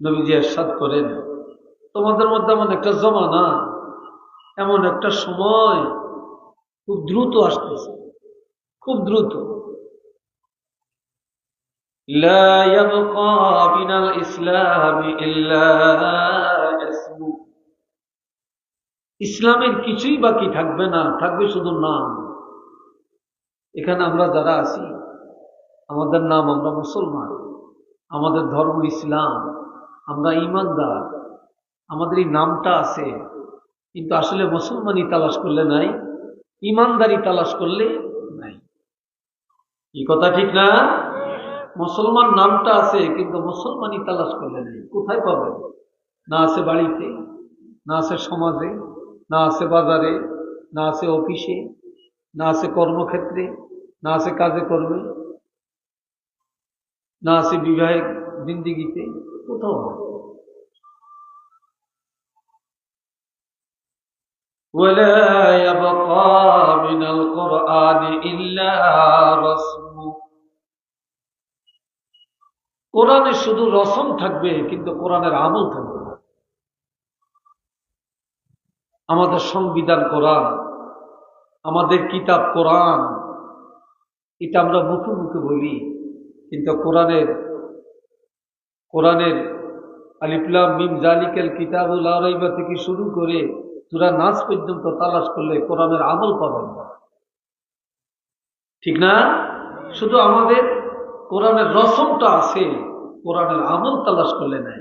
নবীজি ইরশাদ করেন, তোমাদের মধ্যে এমন একটা জমানা, এমন একটা সময় খুব দ্রুত আসতেছে, খুব দ্রুত। লা ইয়াবকা মিনাল ইসলামি ইল্লা ইসমু, ইসলামের কিছুই বাকি থাকবে না, থাকবে শুধু নাম। এখানে আমরা যারা আছি, আমাদের নাম, আমরা মুসলমান, আমাদের ধর্ম ইসলাম, আমরা ঈমানদার, আমাদের এই নামটা আছে, কিন্তু আসলে মুসলমানই তালাশ করলে নাই, ঈমানদারি তালাশ করলে নাই। এই কথা ঠিক না? মুসলমান নামটা আছে, কিন্তু মুসলমানই তালাশ করলে নাই। কোথায় পাবে? না আছে বাড়িতে, না আছে সমাজে, না আছে বাজারে, না আছে অফিসে, না আছে কর্মক্ষেত্রে, না আছে কাজে কর্মে, না আছে বিবাহিক জিন্দিগিতে, কোথাও। ولا يبقى من القرآن إلا رسم, কোরআনে শুধু রসম থাকবে, কিন্তু কোরআনের আমল থাকবে না। আমাদের সংবিধান কোরআন, আমাদের কিতাব কোরআন, এটা আমরা মুখে মুখে বলি, কিন্তু কোরআনের আলিফ লাম মিম যালিকাল কিতাবু লা রাইবা থেকে শুরু করে সূরা নাস পর্যন্ত তালাশ করলে কোরআনের আমল পাবেন না। ঠিক না? শুধু আমাদের কোরআনের রসমটা আছে, কোরআনের আমল তালাশ করলে নাই।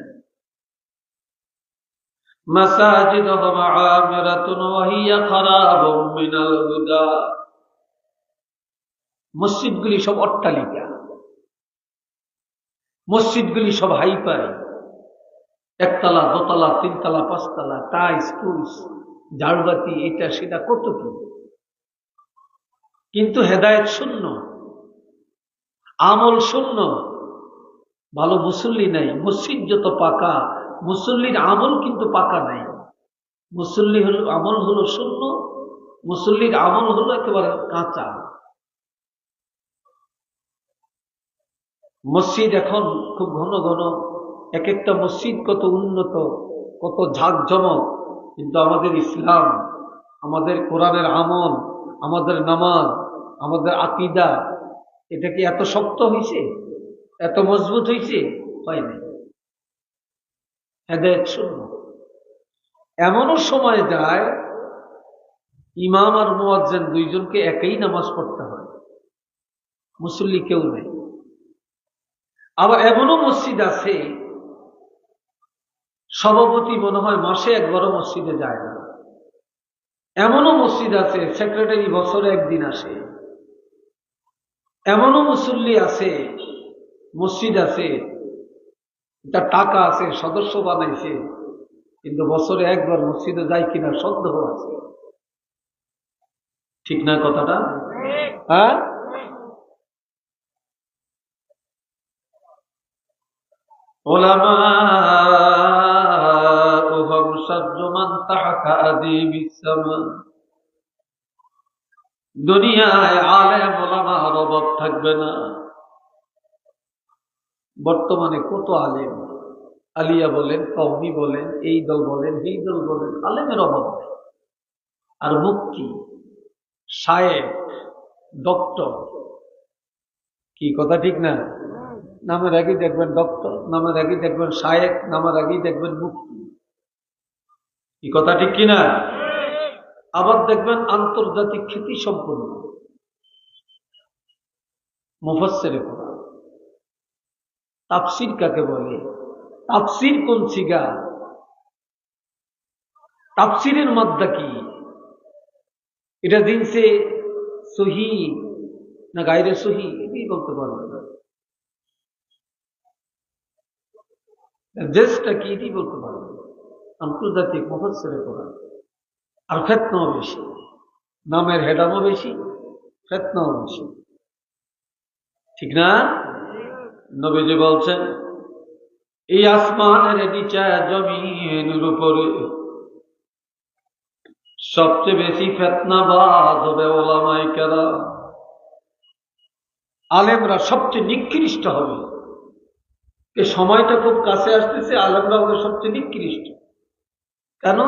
মাসাজিদুহুম আমিরাতুন ওয়া হিয়া খারাবুম মিনাল হুদা, মসজিদগুলি সব অট্টালিকা, মসজিদগুলি সব হাইফাই, একতলা, দোতলা, তিনতলা, পাঁচতলা, টাইলস টুলস, ঝাড়বাতি, এটা সেটা কত কি, কিন্তু হেদায়েত শূন্য, আমল শূন্য, ভালো মুসল্লি নাই। মসজিদ যত পাকা, মুসল্লির আমল কিন্তু পাকা নাই। মুসল্লি হলো, আমল হলো শূন্য, মুসল্লির আমল হলো একেবারে কাঁচা। মসজিদ এখন খুব ঘন ঘন, এক একটা মসজিদ কত উন্নত, কত ঝাঁকজমক, কিন্তু আমাদের ইসলাম, আমাদের কোরআনের আমল, আমাদের নামাজ, আমাদের আকীদা, এটা কি এত শক্ত হয়েছে, এত মজবুত হয়েছে? হয়নি। হেদায়েত শূন্য। এমনও সময় যায় ইমাম আর মুয়াজ্জিন দুইজনকে একই নামাজ পড়তে হয়, মুসল্লি কেউ নেই। আবার এমনও মসজিদ আছে সভাপতি মনে হয় মাসে একবারও মসজিদে যায় না। এমনও মসজিদ আছে সেক্রেটারি বছরে একদিন আসে। এমনও মুসল্লি আছে, মসজিদ আছে, তার টাকা আছে, সদস্য বানাইছে, কিন্তু বছরে একবার মসজিদে যায় কিনা সন্দেহ আছে। ঠিক না কথাটা? হ্যাঁ, উলামাউহুম শাররু মান তাহতা আযীবিস সামা, দুনিয়ায় আলেম ওলামার অভাব থাকবে না। বর্তমানে কত আলেম, আলিয়া বলেন, কওমি বলেন, এই দল বলেন, এই দল বলেন, আলেমের অভাব নেই। আর মুফতি, শায়েখ, ডক্টর, কি কথা ঠিক না? নামের আগেই দেখবেন ডক্টর, নামের আগেই দেখবেন শায়েখ, নামের আগেই দেখবেন মুফতি। কি কথা ঠিক কিনা? আবার দেখবেন আন্তর্জাতিক খ্যাতি সম্পন্ন মুফাসসিরে কোরআন। তাফসীর কাকে বলে? তাফসীর কোন সিগা? তাফসীরের মাদ্দা কি? এটা দিনসে সহি না গায়রে সহি, এটাই বলতে পারবে না। দেশটা কি, এটাই বলতে পারবে না। আন্তর্জাতিক মুফাসসিরে কোরআন। আর ফিতনাও বেশি, নামের হেডামও বেশি, ফিতনাও বেশি। ঠিক না? নবীজি বলছেন, এই আসমানের নিচে জমিনের উপরে সবচেয়ে বেশি ফিতনাবাজ হবে উলামায়ে কেরাম। আলেমরা সবচেয়ে নিকৃষ্ট হবে, এই সময়টা খুব কাছে আসতেছে, আলেমরা হবে সবচেয়ে নিকৃষ্ট। কেন?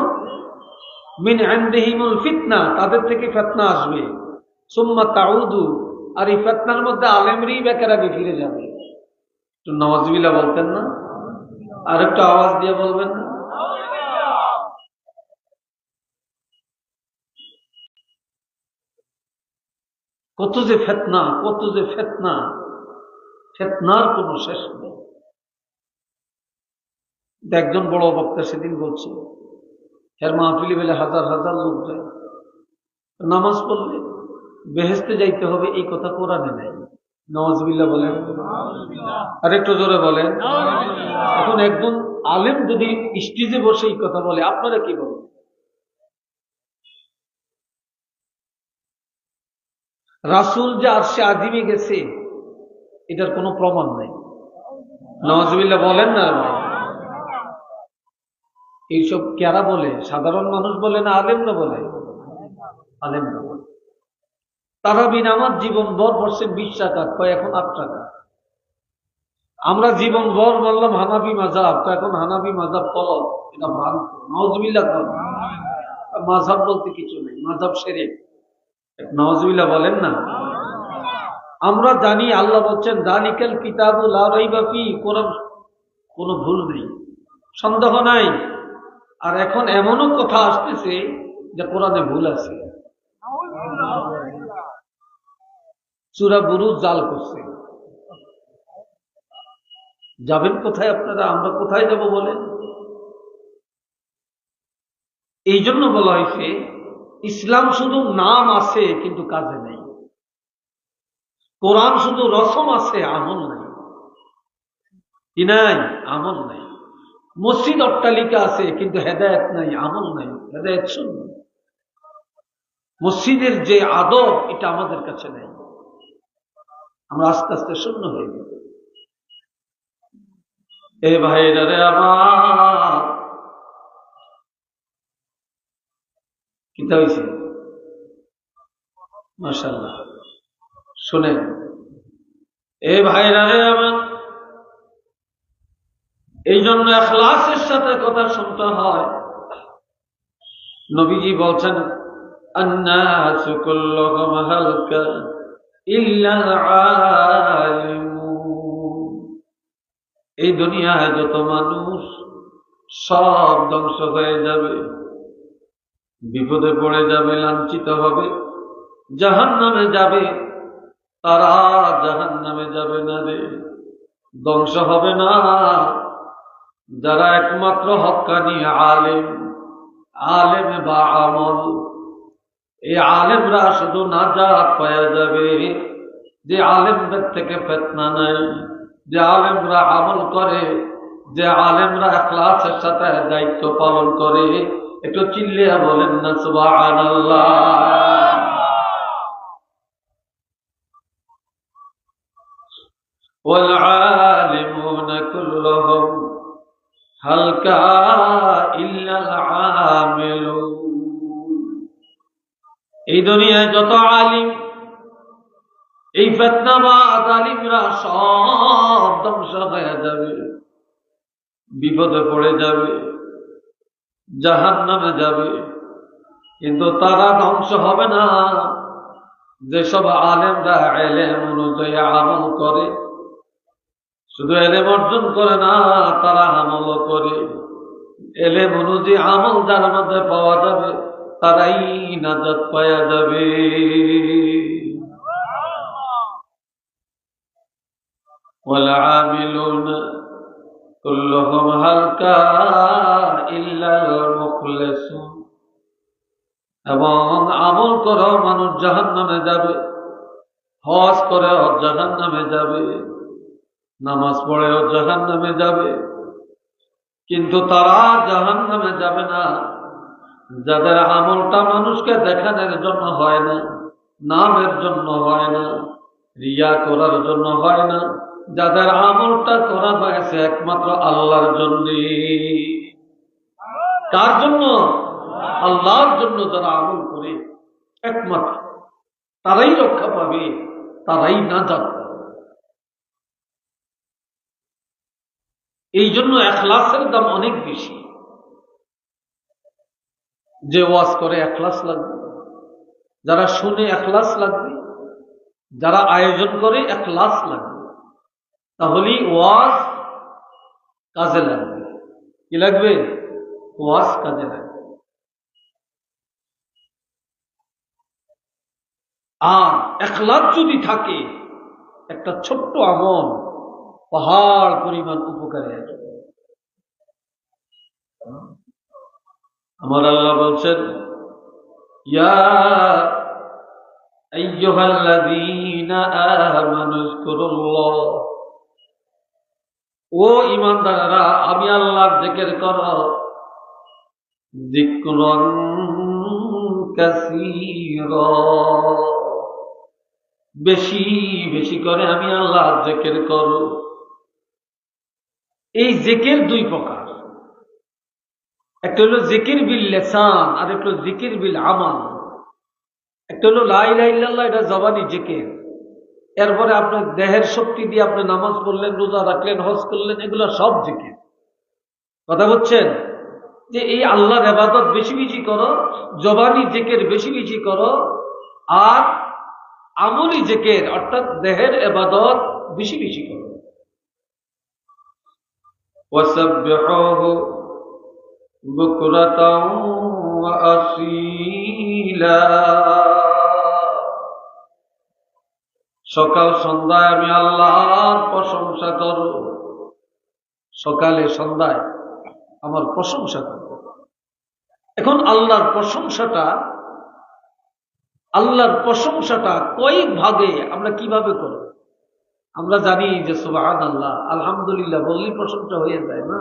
মিন ইনদিহিমুল ফিতনা, তাদের থেকে ফিতনা আসবে। সুম্মা তাউদু, আর এই ফিতনার মধ্যে আলেমরাই বেকার আগে ফিরে যাবে। একটু নাউযুবিল্লাহ বলতেন না? আর একটু আওয়াজ দিয়ে বলবেন না? কত যে ফিতনা, কত যে ফিতনা, ফিতনার কোনো শেষ নেই। একজন বড় বক্তা সেদিন বলছে, এর মাহফিলি বেলে হাজার হাজার লোক যায়, নামাজ পড়লে বেহেশতে যাইতে হবে, এই কথা কোরআনে নাই। নাউযুবিল্লাহ বলেন, আর একটু জোরে বলেন। এখন একজন আলেম যদি স্টেজে বসে এই কথা বলে, আপনারা কি বলেন? রাসূল যে আরশে আযিমে গেছে, এটার কোনো প্রমাণ নাই। নাউযুবিল্লাহ বলেন না ভাই? এইসব কারা বলে? সাধারণ মানুষ বলে না আলেমরা বলে? আলেমরা বলে। তারাবি নামাজ জীবন ভর পড়ছেন 20 টাকা, কয় এখন 8 টাকা। আমরা জীবন ভর বললাম হানাফি মাযহাব, তো এখন হানাফি মাযহাব ফলো, এটা ভ্রান্ত। নাউযুবিল্লাহ বলেন। মাযহাব বলতে কিছু নেই, মাযহাব শিরক। নাউযুবিল্লাহ বলেন না? আমরা জানি আল্লাহ বলছেন যালিকাল কিতাবু লা রাইবা ফিহি, কোরআন কোনো ভুল নেই, সন্দেহ নাই। আর এখন এমনও কথা আসতেছে যে কোরআনে ভুল আছে। সূরা বুরুজ জাল করছে। যাবেন কোথায় আপনারা? আমরা কোথায় যাব বলেন? এই জন্য বলা হয়েছে ইসলাম শুধু নাম আছে কিন্তু কাজে নেই। কোরআন শুধু রসম আছে, আমল নাই। কি নাই? আমল নাই। মসজিদ অট্টালিকা আছে কিন্তু হেদায়েত নাই, আমল নাই, হেদায়েত শূন্য। মসজিদের যে আদব, এটা আমাদের কাছে নেই। আমরা আস্তে আস্তে শূন্য হয়ে যাব। এ ভাইরা রে আমার, কিতা হয়েছে? মাশাআল্লাহ, শুনেন। এ ভাইরা রে আমার, এই জন্য ইখলাসের সাথে কথা শুনতে হয়। নবীজি বলছেন আন্নাসু কুল্লুহুম হালকা ইল্লাল আলিমুন, এই দুনিয়ায় যত মানুষ সব ধ্বংস হয়ে যাবে, বিপদে পড়ে যাবে, লাঞ্ছিত হবে, জাহান্নামে যাবে। তারা জাহান্নামে যাবে না রে, ধ্বংস হবে না যারা একমাত্র হক্কানি আলেম, আলেম বা আমল। এই আলেমরা শুধু নাজাত পাওয়া যাবে যে আলেমদের থেকে ফিতনা নাই, যে আলেমরা আমল করে, যে আলেমরা ইখলাসের সাথে দায়িত্ব পালন করে। একটু চিল্লিয়া বলেন না সুবহানাল্লাহ। ওয়াল আলিমুনা কুল্লুহুম হালকা ইল্লাল আমিলুন, এই দুনিয়ায় যত আলিম, এই ফিতনাবাজ আলিমরা সব ধ্বংস হয়ে যাবে, বিপদে পড়ে যাবে, জাহান্নামে যাবে। কিন্তু তারা ধ্বংস হবে না যেসব আলেমরা ইলম অনুযায়ী আমল করে। শুধু ইলম অর্জন করে না, তারা আমলও করে। ইলম অনুযায়ী আমল যার মধ্যে পাওয়া যাবে, তারাই নাজাত পাওয়া যাবে। ওয়াল আমিলুনা কুল্লুহুম হালকা ইল্লাল মুখলিসুন, এবং আমল করে মানুষ জাহান্নামে যাবে, হজ করে জাহান্নামে যাবে, নামাজ পড়ে জাহান্নামে যাবে। কিন্তু তারা জাহান্নামে যাবে না যাদের আমলটা মানুষকে দেখানোর জন্য হয় না, নামের জন্য হয় না, রিয়া করার জন্য হয় না, যাদের আমলটা করা হয়েছে একমাত্র আল্লাহর জন্য। কার জন্য? আল্লাহর জন্য। যারা আমল করে একমাত্র তারাই রক্ষা পাবে, তারাই নাজাত পাবে। এই জন্য ইখলাসের দাম অনেক বেশি। যে ওয়াজ করে ইখলাস লাগবে, যারা শুনে ইখলাস লাগবে, যারা আয়োজন করে ইখলাস লাগবে, তাহলেই ওয়াজ কাজে লাগবে। কি লাগবে? ওয়াজ কাজে লাগবে। আর ইখলাস যদি থাকে, একটা ছোট্ট আমল পাহাড় পরিমাণ উপকারে আসবে। আমার আল্লাহ বলছেন, ইয়া আইয়ুহাল্লাযীনা আমানু যকুরুল্লাহ, ও ঈমানদাররা আমি আল্লাহর জিকির করো, যিকরান কাসীরা, বেশি বেশি করে আমি আল্লাহর জিকির করো। এই জিকির দুই প্রকার, একটা হলো জিকির বিল লিসান, আর একটা হলো জিকির বিল আমাল। একটা হলো লা ইলাহা ইল্লাল্লাহ, এটা জবানি জিকির। এরপরে আপনার দেহের শক্তি দিয়ে আপনি নামাজ পড়লেন, রোজা রাখলেন, হজ করলেন, এগুলো সব জিকির। কথা বলছেন যে এই আল্লাহর ইবাদত বেশি বেশি করো, জবানি জিকির বেশি বেশি করো, আর আমলি জিকির অর্থাৎ দেহের ইবাদত বেশি বেশি করো। ওয়াসাব্বিহুহু বুকরাতাও ওয়া আসীলা, সকাল সন্ধ্যায় আমি আল্লাহর প্রশংসা করো। সকালে সন্ধ্যায় আমার প্রশংসা করো। এখন আল্লাহর প্রশংসাটা কয় ভাগে আমরা কিভাবে করব? আমরা জানি যে সুবহানাল্লাহ আলহামদুলিল্লাহ বললেই প্রশংসা হয়ে যায় না,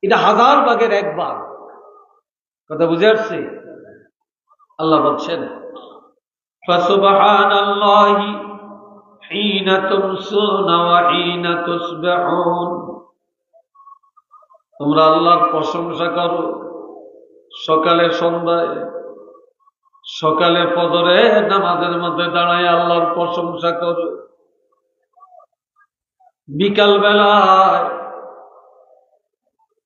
এটা 1000 ভাগের 1 ভাগ। কথা বুঝে আসছে? আল্লাহ বলছেন, ফাসুবহানাল্লাহি হিনা তুমসুনা ওয়া হিনা তুসবিহুন, তোমরা আল্লাহর প্রশংসা করো সকালে সন্ধ্যায়, সকালে ফজরে নামাজের মধ্যে দাঁড়ায় আল্লাহর প্রশংসা করো, বিকাল বেলায়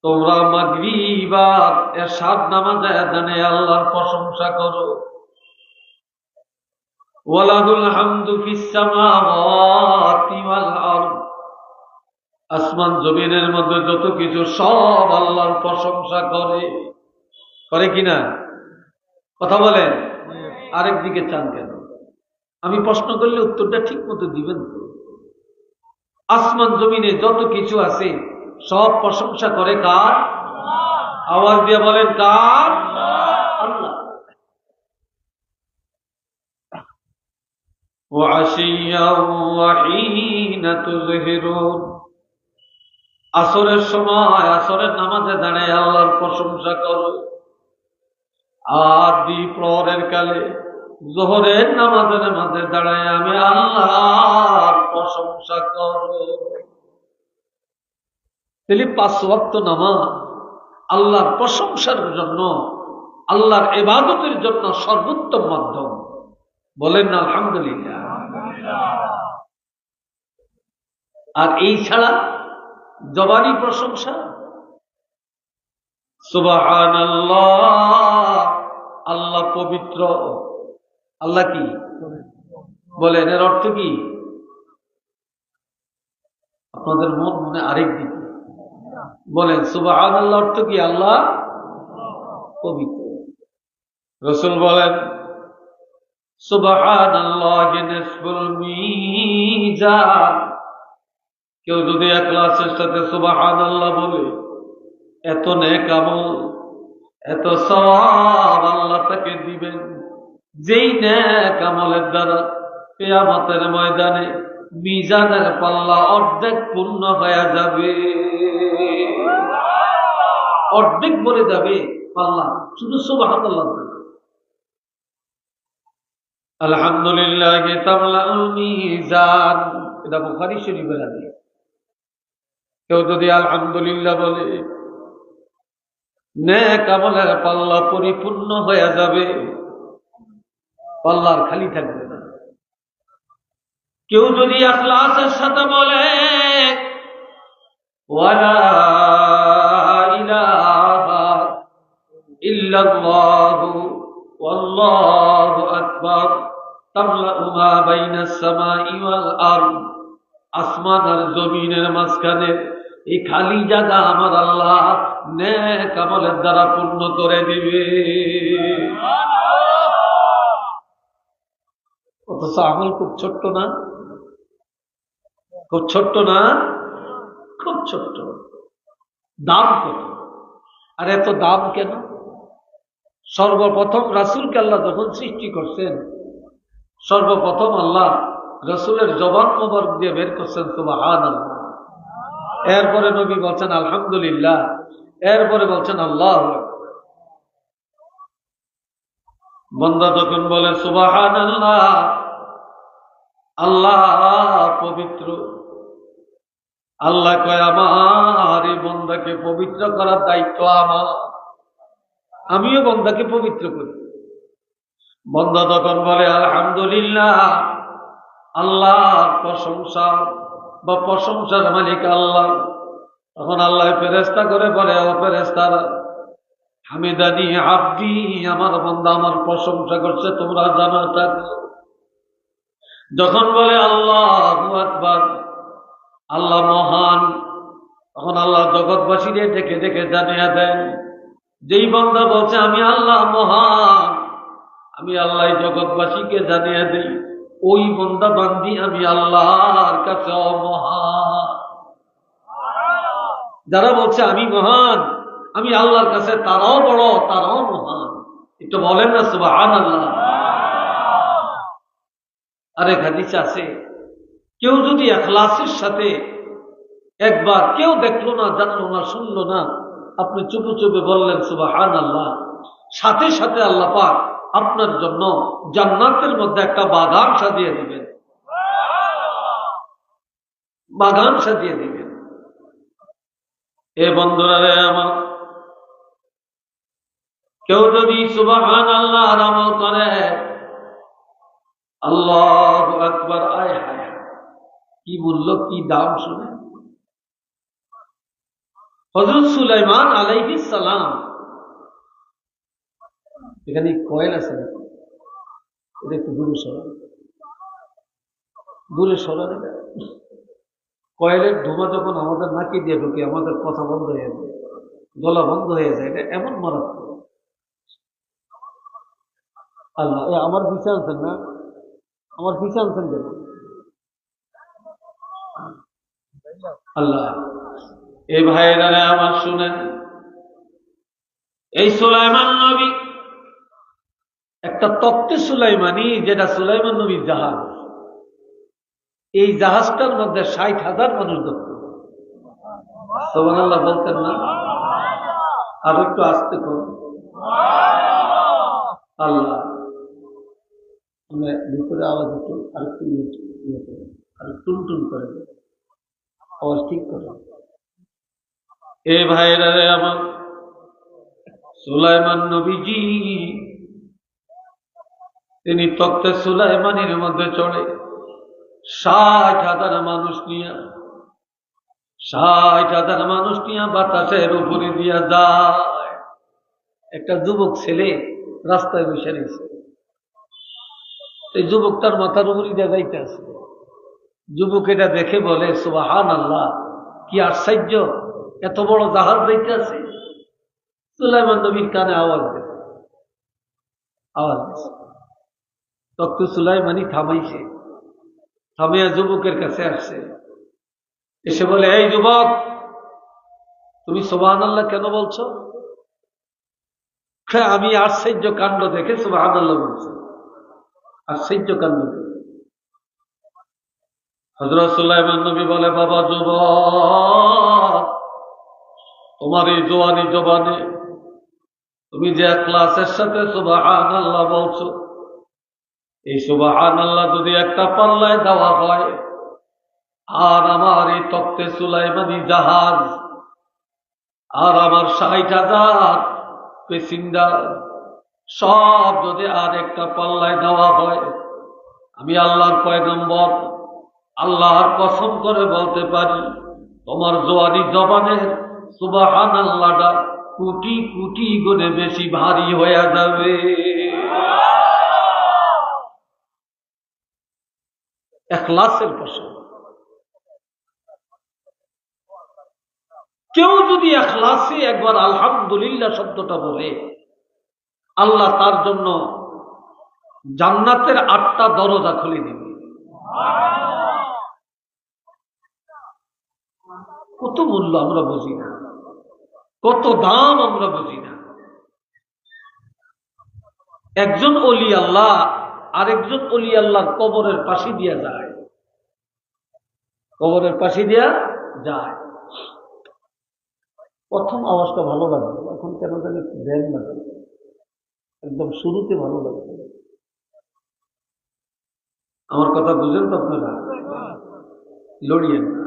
তোমরা মাগরিব আর এশার নামাজে দাঁড়িয়ে আল্লাহর প্রশংসা করো। ওয়ালাহুল হামদু ফিস সামাওয়াতি ওয়াল আরদ, আসমান জমিনের মধ্যে যত কিছু সব আল্লাহর প্রশংসা করে। করে কিনা? কথা বলেন। আরেক দিকে চান কেন? আমি প্রশ্ন করলে উত্তরটা ঠিক মতো দিবেন তো? আসমান জমিনে যত কিছু আছে সব প্রশংসা করে কার? আওয়াজ দিয়ে বলেন কার? আল্লাহ। ওয়াশিয়া ওয়া হিনা তুযহিরুন, আসরের সময় আসরের নামাজে দাঁড়িয়ে আল্লাহর প্রশংসা করো, আর দ্বিপ্রহরের কালে যোহরের নামাজের মাঝে দাঁড়ায় আমি আল্লাহর প্রশংসা করো। তাহলে 5 ওয়াক্ত নামাজ আল্লাহর প্রশংসার জন্য, আল্লাহর ইবাদতের জন্য সর্বোত্তম মাধ্যম। বলেন না আলহামদুলিল্লাহ। আর এই ছাড়া জবানি প্রশংসা, সুবহানাল্লাহ, আল্লাহ পবিত্র। আল্লাহ কি বলেন? এর অর্থ কি? আপনাদের মনে আরেক দিকে বলেন, সুবহানাল্লাহ অর্থ কি? আল্লাহ পবিত্র। রাসূল বলেন, সুবহানাল্লাহি নিসফুল মিজান, কেউ যদি ইখলাসের সাথে সুবহানাল্লাহ বলে, এত নেক আমল, এত সওয়াব আল্লাহ তাকে দিবেন, যেই নেক আমলের দ্বারা কিয়ামতের ময়দানে মিজানের পাল্লা অর্ধেক পূর্ণ হয়ে যাবে। অর্ধেক ভরে যাবে পাল্লা, শুধু সুবহানাল্লাহ। আলহামদুলিল্লাহ তামলাউল মিজান, এটা বুখারী শরীফের হাদিস। কেউ যদি আলহামদুলিল্লাহ বলে, নেক আমলের পাল্লা পরিপূর্ণ হয়ে যাবে, পাল্লার খালি থাকবে না। কেউ যদি ইখলাসের সাথে বলে, ওয়ালা ইলাহা ইল্লাল্লাহু ওয়াল্লাহু আকবার তামলাউ মা বাইনাস সামাই ওয়াল আরদ। আসমান আর জমিনের মাঝখানে এই খালি জায়গা আমার আল্লাহ নেক আমলের দ্বারা পূর্ণ করে দিবে। অথচ আমল খুব ছোট্ট না? খুব ছোট্ট না? খুব ছোট্ট। দাম কত? আর এত দাম কেন? সর্বপ্রথম রাসূলকে আল্লাহ যখন সৃষ্টি করছেন, সর্বপ্রথম আল্লাহ রাসূলের জবান মোবারক দিয়ে বের করছেন সুবহানাল্লাহ। এরপরে নবী বলছেন আলহামদুলিল্লাহ, এরপরে বলছেন আল্লাহু আকবার। বান্দা যখন বলে সুবহানাল্লাহ, আল্লাহ পবিত্র, আল্লাহ কয় আমার এই বান্দাকে পবিত্র করার দায়িত্ব আমার, আমিও বান্দাকে পবিত্র করি। বান্দা যখন বলে আলহামদুলিল্লাহ, আল্লাহর প্রশংসা বা প্রশংসার মালিক আল্লাহ, তখন আল্লাহ ফেরেশতা করে বলে ও ফেরেশতারা, হামিদানি আব্দি, আমার বান্দা আমার প্রশংসা করছে, তোমরা জানো থাকো। যখন বলে আল্লাহু আকবার, আল্লাহ মহান, তখন আল্লাহ জগৎবাসীদের ডেকে ডেকে জানিয়ে দেন, যেই বান্দা বলছে আমি আল্লাহ মহান, আমি আল্লাহ জগৎবাসীকে জানিয়ে দেই ওই বান্দা বান্দি আমি আল্লাহর কাছে মহান। যারা বলছে আমি মহান, আমি আল্লাহর কাছে তারাও বড়, তারাও মহান। একটু বলেন না সুবহানাল্লাহ। আরে হাদিস আছে, কেউ যদি ইখলাসের সাথে একবার, কেউ দেখলো না, জানলো না, শুনলো না, আপনি চুপে চুপে বললেন সুবহানাল্লাহ, সাথে সাথে আল্লাহ পাক আপনার জন্য জান্নাতের মধ্যে একটা বাগান সাজিয়ে দিবেন, বাগান সাজিয়ে দিবেন। এ বন্ধুরা রে আমার, কেউ যদি সুবহানাল্লাহর আমল করে, আল্লাহু আকবার, আয় হায় কি মূল্য, কি দাম শুনে। হযরত সুলাইমান আলাইহিস সালাম, এখানে কয়েল আছে, এটা একটু দূরে সরান, দূরে সরান। কয়েলের ধোঁয়া যখন আমাদের নাকি দিয়ে ঢুকে আমাদের কথা বন্ধ হয়ে যায়, গলা বন্ধ হয়ে যায়, এটা এমন মারাত্মক। আল্লাহ আমার পিছে আনছেন না, আমার পিছে আনছেন কেন? আল্লাহ এই ভাইরা আমার শুনেন, এই সুলাইমান নবী একটা তক্তে সুলাইমানি, যেটা সুলাইমান নবীর জাহাজ, এই জাহাজটার মধ্যে ৬০,০০০ মানুষ ধরত। সুবহানাল্লাহ বলতেন না? আর একটু আস্তে করুন। আল্লাহ ভিতরে আওয়াজ একটু আর একটু ইয়ে করে, আর টুন টুন করে আওয়াজ ঠিক করে। এ ভাইরা রে আমার, সুলাইমান নবীজি তিনি তক্তে সুলাইমানির মধ্যে চড়ে ৬০,০০০ মানুষ নিয়ে, ৬০,০০০ মানুষ নিয়ে বাতাসের উপরে দিয়া যায়। একটা যুবক ছেলে রাস্তায় বসে রয়েছে, এই যুবকটার মাথার উপরে দিয়ে যাইতে আছে। যুবক এটা দেখে বলে সুবহানাল্লাহ, কি আশ্চর্য, এত বড় জাহাজ যাইতে আছে। সুলাইমান নবীর কানে আওয়াজ দিয়েছে, আওয়াজ দিয়েছে, তখন সুলাইমানি থামাইছে, থামিয়া যুবকের কাছে আসছে, এসে বলে এই যুবক, তুমি সুবহানাল্লাহ কেন বলছো? আমি আশ্চর্য কাণ্ড দেখে সুবহানাল্লাহ বলছি, আশ্চর্য কাণ্ড দেখে। হযরত সুলাইমান নবী বলে, বাবা যুবক, তোমার এই জওয়ানি জবানে তুমি যে ইখলাসের সাথে সুবহানাল্লাহ বলছো, এই সুবহানাল্লাহ যদি একটা পাল্লায় দেওয়া হয়, আর আমার এই তক্তে সুলাইমানি জাহাজ, আর আমার ৬০,০০০ প্যাসেঞ্জার সব যদি আর একটা পাল্লায় দেওয়া হয়, আমি আল্লাহর পয়গম্বর আল্লাহর কসম করে বলতে পারি তোমার জোয়ারি জবানের সুবহানাল্লাহটা কোটি কোটি গুণে বেশি ভারী হয়ে যাবে। ইখলাসের প্রশ্ন। কেউ যদি ইখলাসে একবার আলহামদুলিল্লাহ শব্দটা বলে, আল্লাহ তার জন্য জান্নাতের 8টা দরজা খুলে দিবে। কত মূল্য আমরা বুঝি না, কত দাম আমরা বুঝি না। একজন ওলি আল্লাহ আরেকজন ওলি আল্লাহর কবরের পাশে দিয়া যায়, কবরের পাশে দিয়া যায়। প্রথম আওয়াজটা ভালো লাগবে, এখন কেন জানি দেন না, একদম শুরুতে ভালো লাগবে। আমার কথা বুঝেন তো আপনারা? লড়িয়েন না।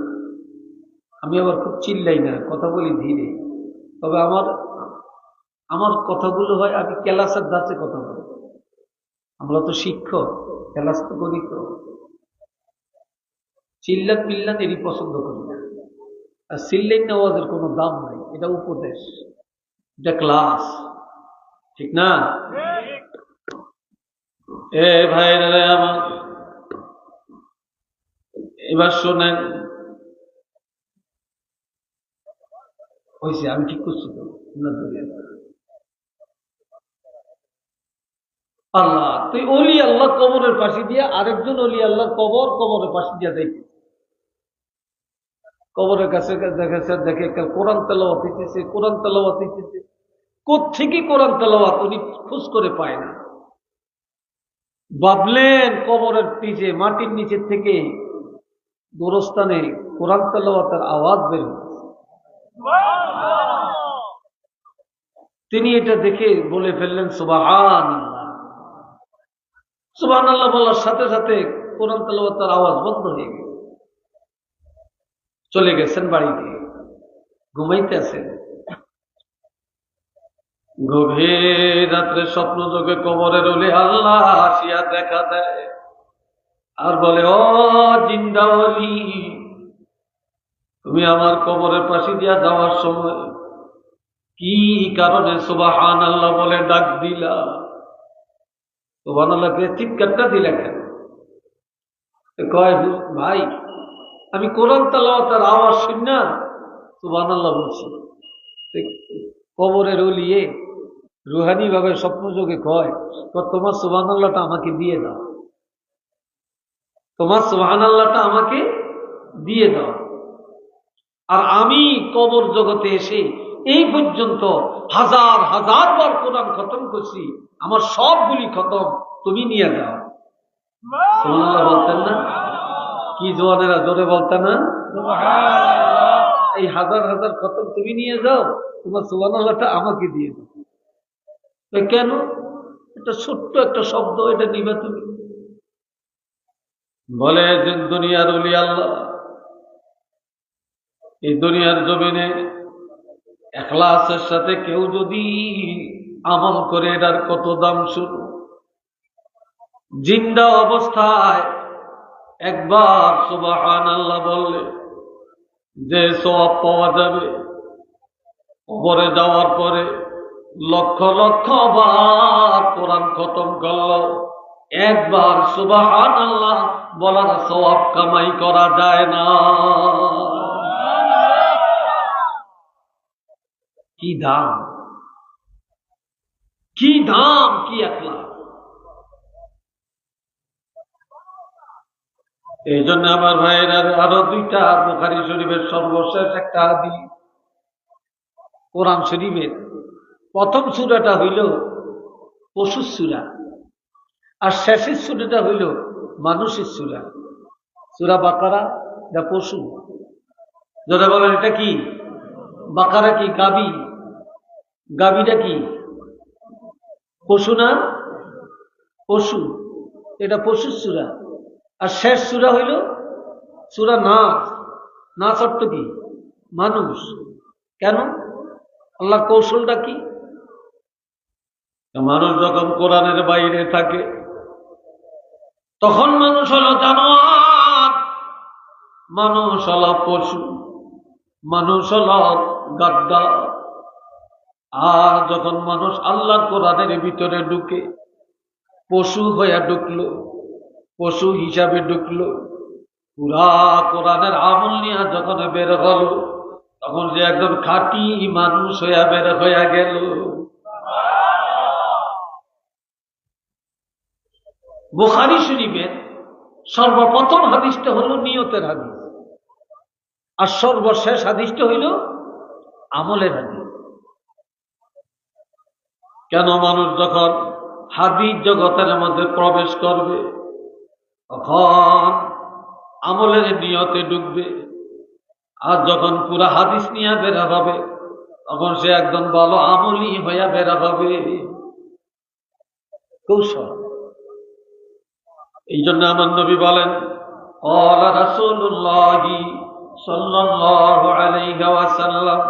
আমি আবার খুব চিল্লাই না, কথা বলি ধীরে। তবে আমার কথাগুলো হয়, আমি ক্লাসের ধাঁচে কথা বলি। আমরা তো শিক্ষক, ক্লাস তো করি, তো চিল্লান মিল্লান এরই পছন্দ করি না। আর চিল্লাইন আওয়াজের কোনো দাম নাই, এটা উপদেশ, এটা ক্লাস, ঠিক না? এ ভাইরা আমার, এবার শোনেন। হয়েছে, আমি ঠিক করছি তো? আল্লাহ তুই ওলি আল্লাহ কবরের পাশে দিয়ে আরেকজন ওলি আল্লাহ কবরের পাশে দিয়ে দেখি, কবরের কাছে দেখেছে, দেখে কোরআন তেলাওয়াত হইতেছে, কোরআন তেলাওয়াত হইতেছে। কোত্থেকে কোরআন তেলাওয়াত উনি খোঁজ করে পায় না। ভাবলেন কবরের নিচে, মাটির নিচের থেকে গোরস্থানে কোরআন তেলাওয়াতের আওয়াজ বের হচ্ছে। তিনি এটা দেখে বলে ফেললেন সুবহানাল্লাহ। সুবহানাল্লাহ বলার সাথে সাথে কোরআন তেলাওয়াতের আওয়াজ বন্ধ হয়ে গেল। চলে গেছেন বাড়িতে, ঘুমাইতে আছেন। গভীর রাত্রে স্বপ্ন যোগে কবরের ওলি আল্লাহ আসিয়া দেখা দেয় আর বলে, ও জিন্দা ওলি, তুমি আমার কবরের পাশে দিয়া যাওয়ার সময় কি কারণে সুবহানাল্লাহ বলে ডাক দিলা? সুবহানাল্লাহকে চিৎকারটা দিলা কেন? কয়, ভাই আমি কোরআন তেলাওয়াতের আওয়াজ শুনি না সুবহানাল্লাহ বলছি। কবরের ওলিয়ে রুহানি ভাবে স্বপ্ন যোগে কয়, তোমার সুবহানাল্লাহটা আমাকে দিয়ে দাও, তোমার সুবহানাল্লাহটা আমাকে দিয়ে দাও। আর আমি কবর জগতে এসে এই পর্যন্ত হাজার হাজার বার কোরআন খতম করছি, আমার সবগুলি খতম তুমি নিয়ে যাও। সুবহানাল্লাহ বলতেন না? কি জোয়ানেরা জোরে বলতেন না? এই হাজার হাজার খতম তুমি নিয়ে যাও, তোমার সুবহানাল্লাহটা আমাকে দিয়ে দাও। কেন? এটা ছোট্ট একটা শব্দ, এটা নিবে তুমি? বলে যে দুনিয়ার ওলি আল্লাহ এই দুনিয়ার জমিনে ইখলাসের সাথে কেউ যদি আমল করে, এটার কত দাম শুনো। জিন্দা অবস্থায় একবার সুবহানাল্লাহ বললে যে সওয়াব পাওয়া যাবে, কবরে যাওয়ার পরে লক্ষ লক্ষ বার কোরআন খতম করল, একবার সুবহানাল্লাহ বলার সওয়াব কামাই করা যায় না। কি দাম, কি দাম, কি ইখলাস! এই জন্য আমার ভাইয়েরা আরো 2টা বুখারী শরীফের সর্বশেষ একটা হাদিস, কোরআন শরীফের প্রথম সূরাটা হইল পশুর সূরা, আর শেষের সূরাটা হইল মানুষের সূরা। সূরা বাকারা যা পশু, যারা বলেন এটা কি বাকারা, কি গাবি, গাবিটা কি পশু না? পশু, এটা পশুর সূরা। আর শেষ সূরা হইল সূরা নাস। নাস অর্থ কি? মানুষ। কেন? আল্লাহ কৌশলটা কি? মানুষ যখন কোরআনের বাইরে থাকে তখন মানুষ হলো জানোয়ার, মানুষ হলো পশু। মানুষ হল গাদ্দার। আর যখন মানুষ আল্লাহর কোরআনের ভিতরে ঢুকে, পশু হইয়া ঢুকলো, পশু হিসাবে ঢুকলো, পুরা কোরআনের আমল নিয়ে যখন বের হলো, তখন সে একজন খাঁটি মানুষ হইয়া বের হইয়া গেল। বুখারী শরীফের সর্বপ্রথম হাদিসটা হলো নিয়তের হাদিস, আর সর্বশেষ হাদিসটা হইল আমলের হাদিস। কেন? মানুষ যখন হাদিস জগতের মধ্যে প্রবেশ করবে, তখন আমলের নিয়তে ঢুকবে, আর যখন পুরা হাদিস নিয়ে বের হবে, তখন সে একদম ভালো আমলি হইয়া বের হবে। কৌশল। এই জন্য আমার নবী বলেন, ক্বালা রাসূলুল্লাহি সাল্লাল্লাহু আলাইহি ওয়াসাল্লাম,